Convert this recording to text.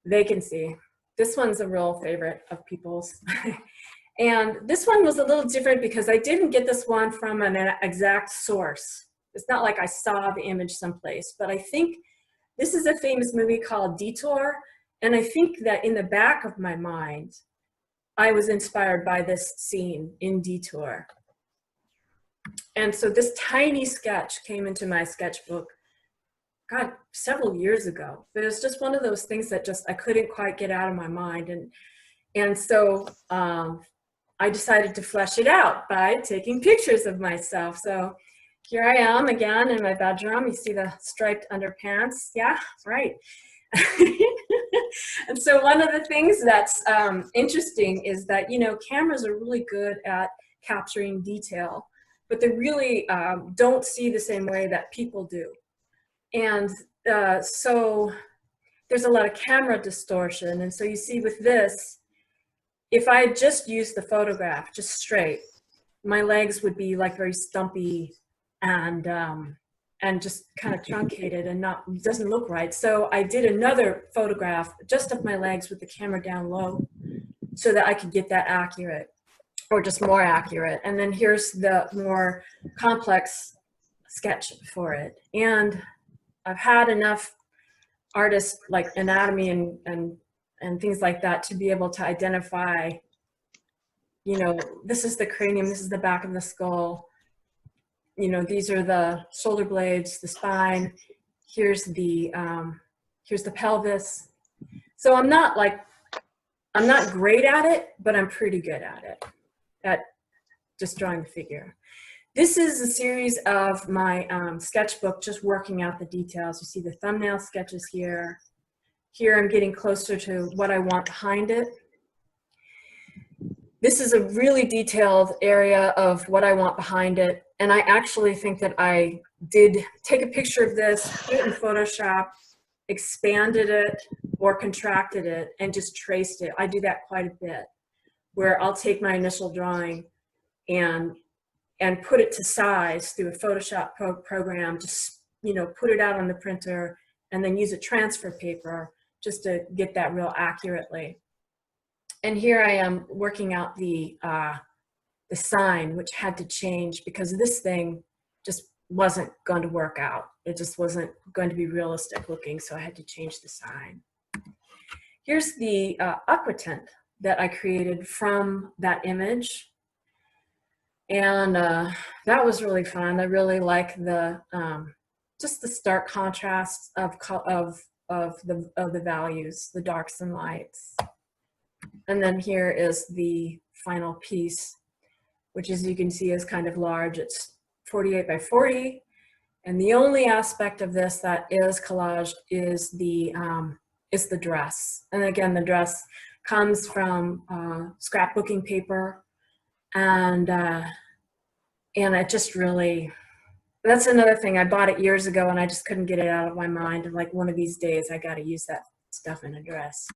Vacancy. This one's a real favorite of people's. And this one was a little different because I didn't get this one from an exact source. It's not like I saw the image someplace, but I think this is a famous movie called Detour. And I think that in the back of my mind, I was inspired by this scene in Detour. And so this tiny sketch came into my sketchbook, God, several years ago. But it was just one of those things that just I couldn't quite get out of my mind. And so I decided to flesh it out by taking pictures of myself. So here I am again in my bedroom. You see the striped underpants. Yeah, right. And so one of the things that's interesting is that, you know, cameras are really good at capturing detail, but they really don't see the same way that people do. And so there's a lot of camera distortion. And so you see with this, if I just used the photograph just straight, my legs would be like very stumpy and just kind of truncated and doesn't look right. So I did another photograph just of my legs with the camera down low so that I could get that accurate, or just more accurate. And then here's the more complex sketch for it. And I've had enough artists like anatomy and things like that to be able to identify, you know, this is the cranium, this is the back of the skull, you know, these are the shoulder blades, the spine, here's the pelvis. So I'm not great at it, but I'm pretty good at it, at just drawing the figure. This is a series of my sketchbook, just working out the details. You see the thumbnail sketches here. Here I'm getting closer to what I want behind it. This is a really detailed area of what I want behind it. And I actually think that I did take a picture of this, put it in Photoshop, expanded it or contracted it, and just traced it. I do that quite a bit, where I'll take my initial drawing and put it to size through a Photoshop program, just, you know, put it out on the printer and then use a transfer paper just to get that real accurately. And here I am working out the sign, which had to change because this thing just wasn't going to work out. It just wasn't going to be realistic looking, so I had to change the sign. Here's the aquatint that I created from that image. And that was really fun. I really like the just the stark contrast of the values, the darks and lights. And then here is the final piece, which, as you can see, is kind of large. It's 48 by 40, and the only aspect of this that is collage is the dress. And again, the dress comes from scrapbooking paper. And it just really, that's another thing. I bought it years ago and I just couldn't get it out of my mind. And like, one of these days I got to use that stuff in a dress.